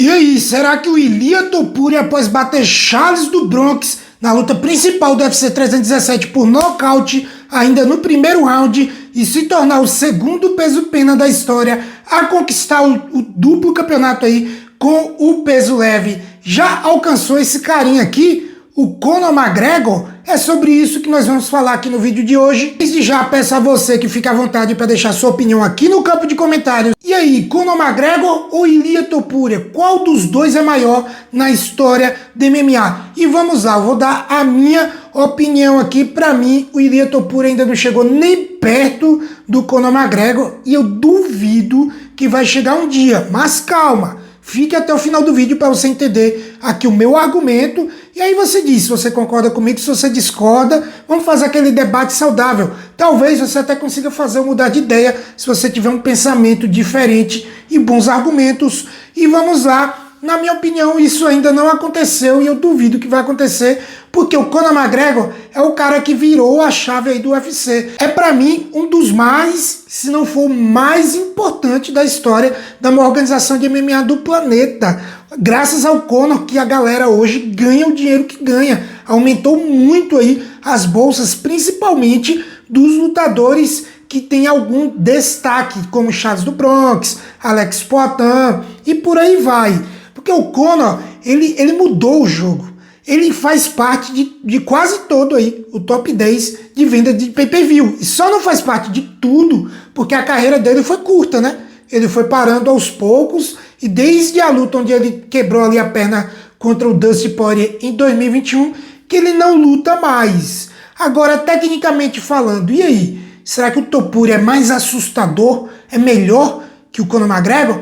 E aí, será que o Ilia Topuria, após bater Charles do Bronx na luta principal do UFC 317 por nocaute, ainda no primeiro round, e se tornar o segundo peso pena da história a conquistar o duplo campeonato aí com o peso leve, já alcançou esse carinha aqui, o Conor McGregor? É sobre isso que nós vamos falar aqui no vídeo de hoje. Desde já peço a você que fique à vontade para deixar sua opinião aqui no campo de comentários. E aí, Conor McGregor ou Ilia Topuria? Qual dos dois é maior na história do MMA? E vamos lá, eu vou dar a minha opinião aqui. Para mim, o Ilia Topuria ainda não chegou nem perto do Conor McGregor e eu duvido que vai chegar um dia. Mas calma, fique até o final do vídeo para você entender aqui o meu argumento. E aí você diz se você concorda comigo, se você discorda. Vamos fazer aquele debate saudável. Talvez você até consiga fazer eu mudar de ideia se você tiver um pensamento diferente e bons argumentos. E vamos lá. Na minha opinião, isso ainda não aconteceu e eu duvido que vai acontecer, porque o Conor McGregor é o cara que virou a chave aí do UFC. É para mim um dos mais, se não for o mais importante da história da maior organização de MMA do planeta. Graças ao Conor que a galera hoje ganha o dinheiro que ganha. Aumentou muito aí as bolsas, principalmente dos lutadores que tem algum destaque, como Charles do Bronx, Alex Poatan e por aí vai. Porque o Conor, ele mudou o jogo. Ele faz parte de quase todo aí, o top 10 de venda de pay-per-view. E só não faz parte de tudo, porque a carreira dele foi curta, né? Ele foi parando aos poucos, e desde a luta onde ele quebrou ali a perna contra o Dustin Poirier em 2021, que ele não luta mais. Agora, tecnicamente falando, e aí? Será que o Topuria é mais assustador? É melhor que o Conor McGregor?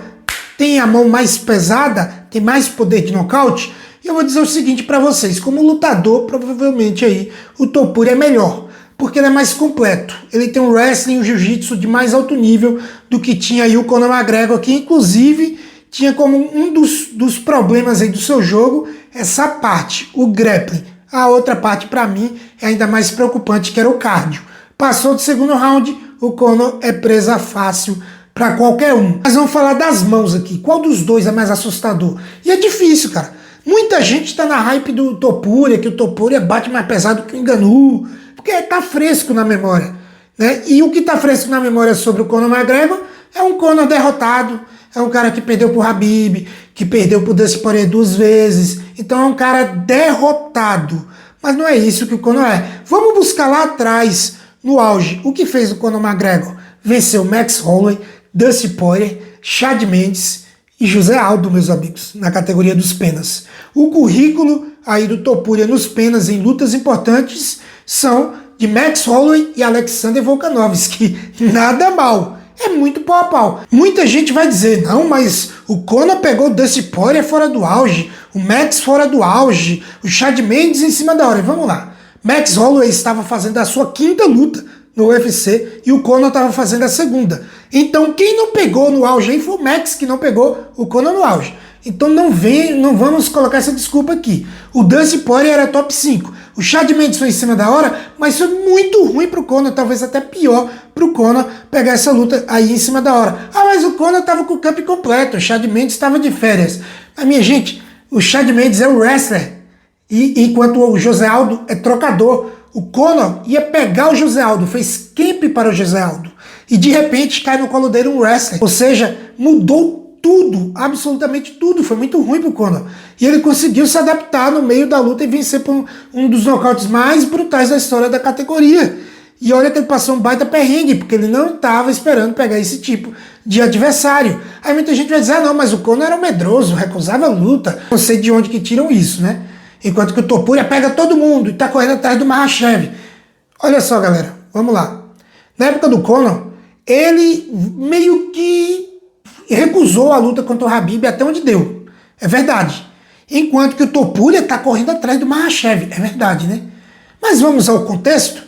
Tem a mão mais pesada? Tem mais poder de nocaute? E eu vou dizer o seguinte para vocês, como lutador, provavelmente aí o Topuria é melhor, porque ele é mais completo. Ele tem um wrestling e um jiu-jitsu de mais alto nível do que tinha aí o Conor McGregor, que inclusive tinha como um dos problemas aí do seu jogo essa parte, o grappling. A outra parte para mim é ainda mais preocupante, que era o cardio. Passou do segundo round, o Conor é presa fácil para qualquer um. Mas vamos falar das mãos aqui. Qual dos dois é mais assustador? E é difícil, cara. Muita gente tá na hype do Topuria, que o Topuria bate mais pesado que o Ngannou, porque tá fresco na memória, né? E o que tá fresco na memória sobre o Conor McGregor é um Conor derrotado, é um cara que perdeu pro Khabib, que perdeu pro Dustin Poirier 2 vezes. Então é um cara derrotado. Mas não é isso que o Conor é. Vamos buscar lá atrás, no auge, o que fez o Conor McGregor? Venceu Max Holloway, Dustin Poirier, Chad Mendes e José Aldo, meus amigos, na categoria dos penas. O currículo aí do Topuria nos penas em lutas importantes são de Max Holloway e Alexander Volkanovski. Nada mal. É muito pau a pau. Muita gente vai dizer, não, mas o Conor pegou o Dustin Poirier fora do auge, o Max fora do auge, o Chad Mendes em cima da hora. Vamos lá. Max Holloway estava fazendo a sua quinta luta no UFC e o Conor estava fazendo a segunda. Então quem não pegou no auge aí foi o Max, que não pegou o Conor no auge. Então não vamos colocar essa desculpa aqui. O Dustin Poirier era top 5. O Chad Mendes foi em cima da hora, mas foi muito ruim pro Conor, talvez até pior pro Conor pegar essa luta aí em cima da hora. Ah, mas o Conor estava com o camp completo, o Chad Mendes estava de férias. Mas minha gente, o Chad Mendes é o wrestler, e enquanto o José Aldo é trocador. O Conor ia pegar o José Aldo, fez camp para o José Aldo, e de repente cai no colo dele um wrestler. Ou seja, mudou tudo, absolutamente tudo. Foi muito ruim pro Conor. E ele conseguiu se adaptar no meio da luta e vencer por um dos nocautes mais brutais da história da categoria. E olha que ele passou um baita perrengue, porque ele não estava esperando pegar esse tipo de adversário. Aí muita gente vai dizer, ah não, mas o Conor era um medroso, recusava a luta. Não sei de onde que tiram isso, né? Enquanto que o Topuria pega todo mundo e tá correndo atrás do Makhachev. Olha só, galera, vamos lá. Na época do Conor, ele meio que recusou a luta contra o Khabib até onde deu. É verdade. Enquanto que o Topuria tá correndo atrás do Makhachev. É verdade, né? Mas vamos ao contexto.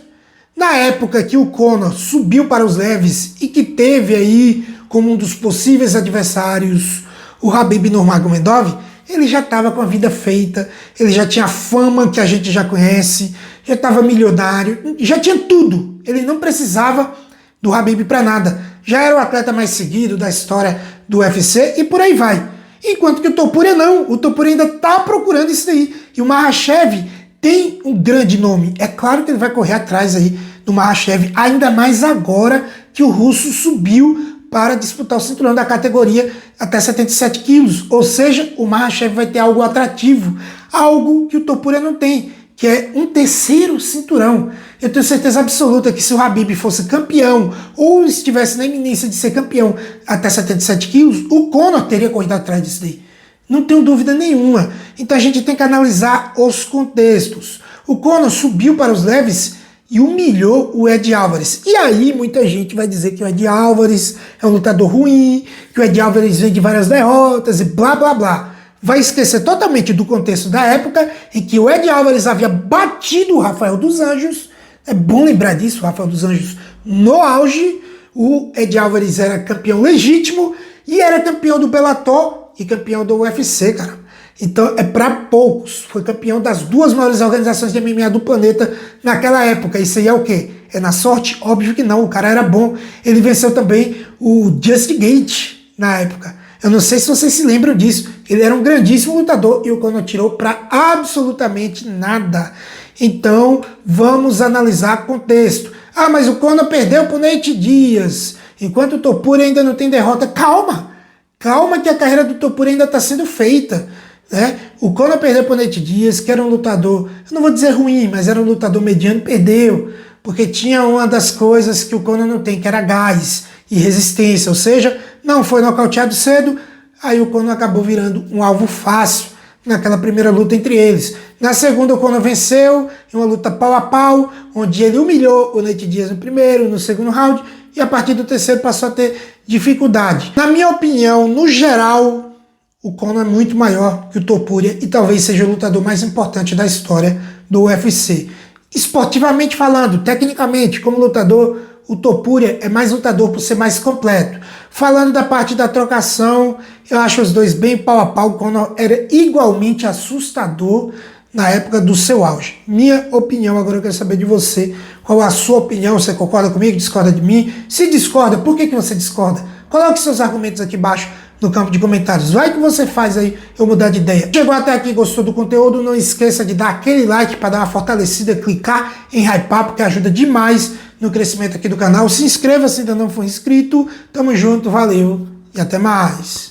Na época que o Conor subiu para os leves e que teve aí como um dos possíveis adversários o Khabib Nurmagomedov, ele já estava com a vida feita, ele já tinha a fama que a gente já conhece, já estava milionário, já tinha tudo. Ele não precisava do Khabib para nada. Já era o atleta mais seguido da história do UFC e por aí vai. Enquanto que o Topuria não, o Topuria ainda tá procurando isso daí. E o Makhachev tem um grande nome. É claro que ele vai correr atrás aí do Makhachev, ainda mais agora que o russo subiu para disputar o cinturão da categoria até 77 quilos. Ou seja, o Makhachev vai ter algo atrativo, algo que o Topuria não tem, que é um terceiro cinturão. Eu tenho certeza absoluta que se o Khabib fosse campeão, ou estivesse na iminência de ser campeão até 77 quilos, o Conor teria corrido atrás disso daí. Não tenho dúvida nenhuma. Então a gente tem que analisar os contextos. O Conor subiu para os leves e humilhou o Ed Álvares. E aí muita gente vai dizer que o Ed Álvares é um lutador ruim, que o Ed Álvares vem de várias derrotas e blá blá blá. Vai esquecer totalmente do contexto da época em que o Ed Álvares havia batido o Rafael dos Anjos. É bom lembrar disso, o Rafael dos Anjos no auge. O Ed Álvares era campeão legítimo e era campeão do Bellator e campeão do UFC, cara. Então é para poucos. Foi campeão das duas maiores organizações de MMA do planeta naquela época. Isso aí é o quê? É na sorte? Óbvio que não. O cara era bom. Ele venceu também o Just Gate na época. Eu não sei se vocês se lembram disso. Ele era um grandíssimo lutador e o Conor tirou para absolutamente nada. Então vamos analisar contexto. Ah, mas o Conor perdeu pro Nate Diaz, enquanto o Topuria ainda não tem derrota. Calma! Calma que a carreira do Topuria ainda está sendo feita. Né? O Conor perdeu para o Nate Diaz, que era um lutador, eu não vou dizer ruim, mas era um lutador mediano, perdeu, porque tinha uma das coisas que o Conor não tem, que era gás e resistência, ou seja, não foi nocauteado cedo, aí o Conor acabou virando um alvo fácil naquela primeira luta entre eles. Na segunda o Conor venceu, em uma luta pau a pau, onde ele humilhou o Nate Diaz no primeiro, no segundo round, e a partir do terceiro passou a ter dificuldade. Na minha opinião, no geral, o Conor é muito maior que o Topuria e talvez seja o lutador mais importante da história do UFC. Esportivamente falando, tecnicamente, como lutador, o Topuria é mais lutador por ser mais completo. Falando da parte da trocação, eu acho os dois bem pau a pau. O Conor era igualmente assustador na época do seu auge. Minha opinião, agora eu quero saber de você. Qual a sua opinião? Você concorda comigo? Discorda de mim? Se discorda, por que você discorda? Coloque seus argumentos aqui embaixo no campo de comentários. Vai que você faz aí eu mudar de ideia. Chegou até aqui, gostou do conteúdo? Não esqueça de dar aquele like para dar uma fortalecida, clicar em hypar, porque ajuda demais no crescimento aqui do canal. Se inscreva se ainda não for inscrito. Tamo junto, valeu e até mais.